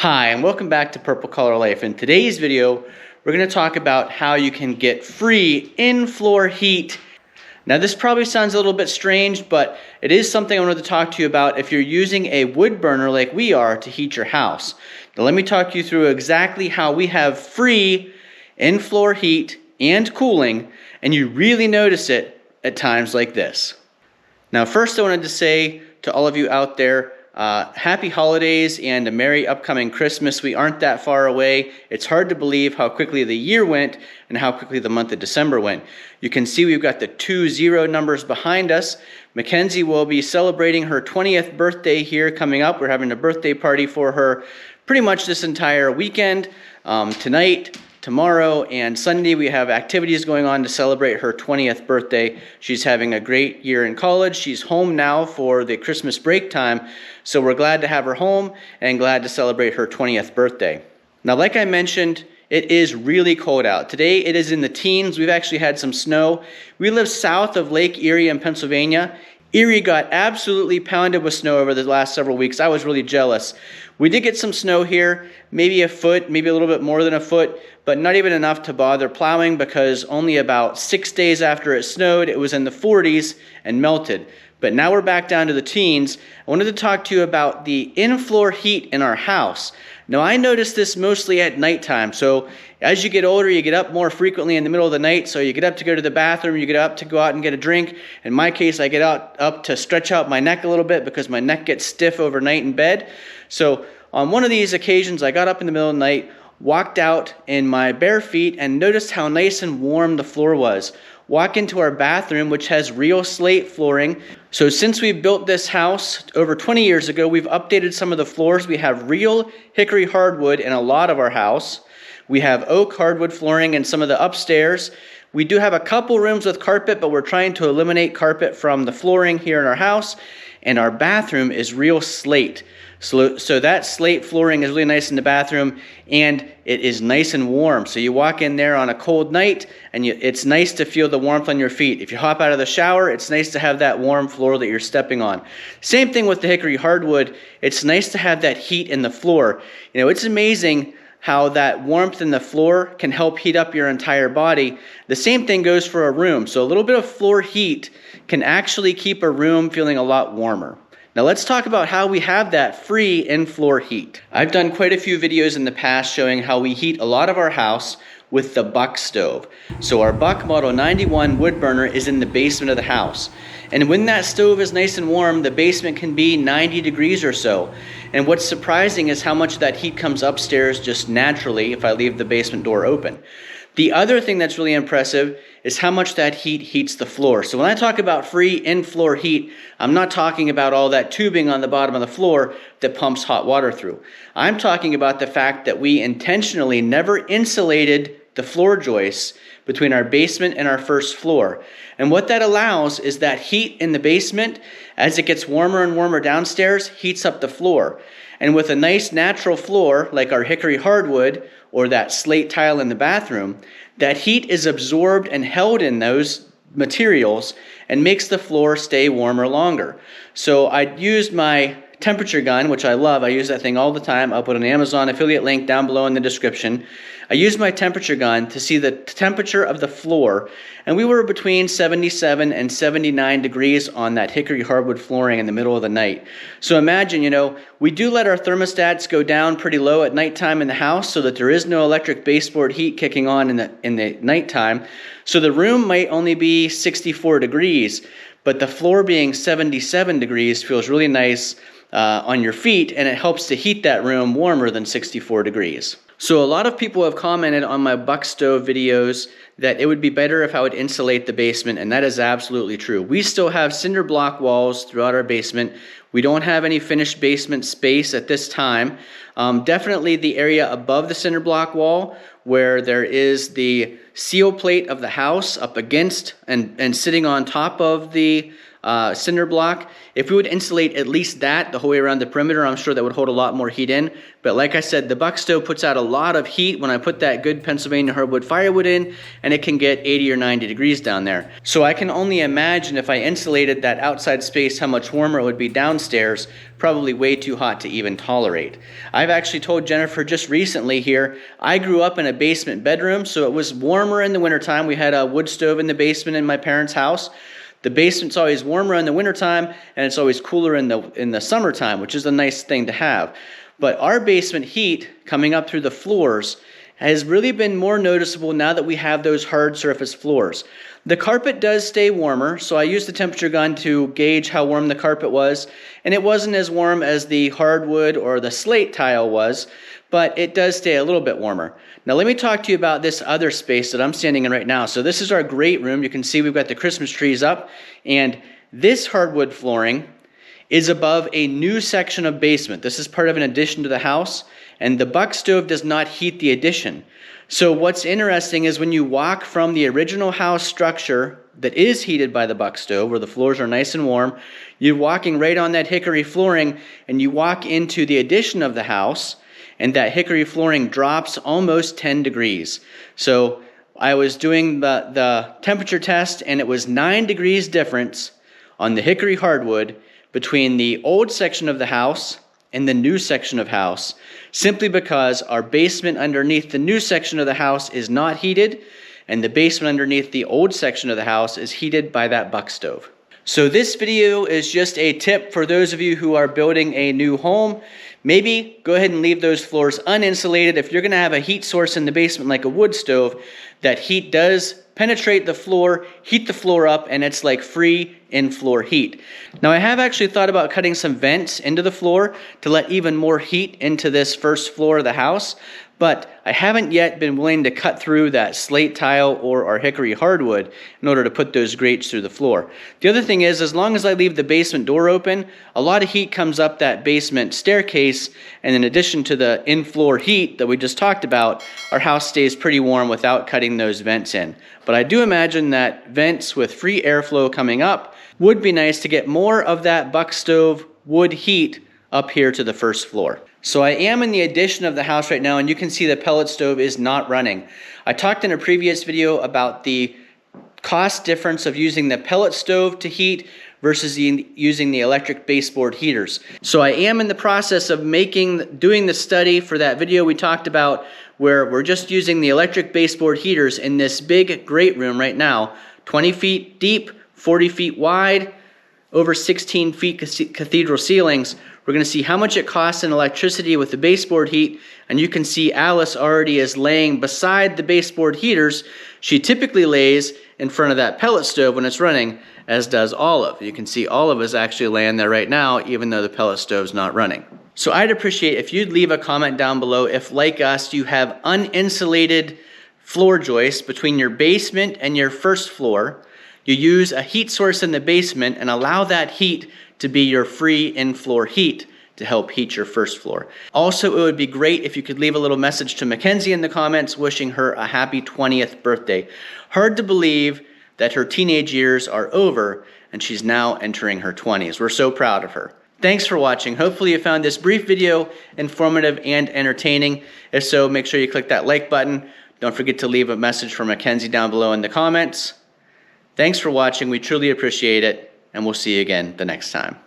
Hi, and welcome back to Purple Collar Life. In today's video, we're going to talk about how you can get free in-floor heat. Now, this probably sounds a little bit strange, but it is something I wanted to talk to you about if you're using a wood burner like we are to heat your house. Now, let me talk you through exactly how we have free in-floor heat and cooling, and you really notice it at times like this. Now, first I wanted to say to all of you out there, happy holidays and a merry upcoming Christmas. We aren't that far away. It's hard to believe how quickly the year went and how quickly the month of December went. You can see we've got the 2-0 numbers behind us. Mackenzie will be celebrating her 20th birthday here coming up. We're having a birthday party for her pretty much this entire weekend. Tonight, tomorrow, and Sunday we have activities going on to celebrate her 20th birthday. She's having a great year in college. She's home now for the Christmas break time, so we're glad to have her home and glad to celebrate her 20th birthday. Now, like I mentioned, it is really cold out. Today it is in the teens. We've actually had some snow. We live south of Lake Erie in Pennsylvania. Erie got absolutely pounded with snow over the last several weeks. I was really jealous. We did get some snow here, maybe a foot, maybe a little bit more than a foot, but not even enough to bother plowing because only about 6 days after it snowed, it was in the 40s and melted. But now we're back down to the teens. I wanted to talk to you about the in-floor heat in our house. Now, I notice this mostly at nighttime. So as you get older, you get up more frequently in the middle of the night. So you get up to go to the bathroom, you get up to go out and get a drink. In my case, I get up to stretch out my neck a little bit because my neck gets stiff overnight in bed. So on one of these occasions, I got up in the middle of the night, walked out in my bare feet, and noticed how nice and warm the floor was. Walk into our bathroom, which has real slate flooring. So since we built this house over 20 years ago, we've updated some of the floors. We have real hickory hardwood in a lot of our house. We have oak hardwood flooring in some of the upstairs. We do have a couple rooms with carpet, but we're trying to eliminate carpet from the flooring here in our house. And our bathroom is real slate. So that slate flooring is really nice in the bathroom, and it is nice and warm. So you walk in there on a cold night, and it's nice to feel the warmth on your feet. If you hop out of the shower, it's nice to have that warm floor that you're stepping on. Same thing with the hickory hardwood. It's nice to have that heat in the floor. You know, it's amazing how that warmth in the floor can help heat up your entire body. The same thing goes for a room. So a little bit of floor heat can actually keep a room feeling a lot warmer. Now let's talk about how we have that free in-floor heat. I've done quite a few videos in the past showing how we heat a lot of our house with the Buck stove. So our Buck Model 91 wood burner is in the basement of the house. And when that stove is nice and warm, the basement can be 90 degrees or so. And what's surprising is how much of that heat comes upstairs just naturally if I leave the basement door open. The other thing that's really impressive is how much that heat heats the floor. So when I talk about free in-floor heat, I'm not talking about all that tubing on the bottom of the floor that pumps hot water through. I'm talking about the fact that we intentionally never insulated the floor joists between our basement and our first floor. And what that allows is that heat in the basement, as it gets warmer and warmer downstairs, heats up the floor. And with a nice natural floor, like our hickory hardwood or that slate tile in the bathroom, that heat is absorbed and held in those materials and makes the floor stay warmer longer. So I used my temperature gun, which I love. I use that thing all the time. I'll put an Amazon affiliate link down below in the description. I used my temperature gun to see the temperature of the floor, and we were between 77 and 79 degrees on that hickory hardwood flooring in the middle of the night. So imagine, we do let our thermostats go down pretty low at nighttime in the house so that there is no electric baseboard heat kicking on in the nighttime. So the room might only be 64 degrees, but the floor being 77 degrees feels really nice on your feet, and it helps to heat that room warmer than 64 degrees. So a lot of people have commented on my Buck stove videos that it would be better if I would insulate the basement, and that is absolutely true. We still have cinder block walls throughout our basement. We don't have any finished basement space at this time. Definitely the area above the cinder block wall where there is the seal plate of the house up against and sitting on top of the cinder block. If we would insulate at least that the whole way around the perimeter, I'm sure that would hold a lot more heat in. But like I said, the buck stove puts out a lot of heat when I put that good Pennsylvania hardwood firewood in, and it can get 80 or 90 degrees down there. So I can only imagine if I insulated that outside space how much warmer it would be downstairs. Probably way too hot to even tolerate. I've actually told Jennifer just recently here, I grew up in a basement bedroom, so it was warmer in the wintertime. We had a wood stove in the basement in my parents' house. The basement's always warmer in the wintertime, and it's always cooler in the summertime, which is a nice thing to have. But our basement heat coming up through the floors has really been more noticeable now that we have those hard surface floors. The carpet does stay warmer, so I used the temperature gun to gauge how warm the carpet was, and it wasn't as warm as the hardwood or the slate tile was, but it does stay a little bit warmer. Now let me talk to you about this other space that I'm standing in right now. So this is our great room. You can see we've got the Christmas trees up, and this hardwood flooring is above a new section of basement. This is part of an addition to the house, and the buck stove does not heat the addition. So what's interesting is when you walk from the original house structure that is heated by the buck stove, where the floors are nice and warm, you're walking right on that hickory flooring, and you walk into the addition of the house, and that hickory flooring drops almost 10 degrees. So I was doing the temperature test, and it was 9 degrees difference on the hickory hardwood between the old section of the house and the new section of house, simply because our basement underneath the new section of the house is not heated, and the basement underneath the old section of the house is heated by that buck stove. So this video is just a tip for those of you who are building a new home. Maybe go ahead and leave those floors uninsulated. If you're going to have a heat source in the basement like a wood stove, that heat does penetrate the floor, heat the floor up, and it's like free in-floor heat. Now I have actually thought about cutting some vents into the floor to let even more heat into this first floor of the house, but I haven't yet been willing to cut through that slate tile or our hickory hardwood in order to put those grates through the floor. The other thing is, as long as I leave the basement door open, a lot of heat comes up that basement staircase, and in addition to the in-floor heat that we just talked about, our house stays pretty warm without cutting those vents in. But I do imagine that vents with free airflow coming up would be nice to get more of that buck stove wood heat up here to the first floor. So I am in the addition of the house right now, and you can see the pellet stove is not running. I talked in a previous video about the cost difference of using the pellet stove to heat versus using the electric baseboard heaters. So I am in the process of doing the study for that video we talked about, where we're just using the electric baseboard heaters in this big great room right now, 20 feet deep, 40 feet wide, over 16 feet cathedral ceilings. We're going to see how much it costs in electricity with the baseboard heat, and you can see Alice already is laying beside the baseboard heaters. She typically lays in front of that pellet stove when it's running, as does Olive. You can see Olive is actually laying there right now, even though the pellet stove's not running. So I'd appreciate if you'd leave a comment down below if, like us, you have uninsulated floor joists between your basement and your first floor. You use a heat source in the basement and allow that heat to be your free in-floor heat to help heat your first floor. Also, it would be great if you could leave a little message to Mackenzie in the comments wishing her a happy 20th birthday. Hard to believe that her teenage years are over and she's now entering her 20s. We're so proud of her. Thanks for watching. Hopefully you found this brief video informative and entertaining. If so, make sure you click that like button. Don't forget to leave a message for Mackenzie down below in the comments. Thanks for watching. We truly appreciate it, and we'll see you again the next time.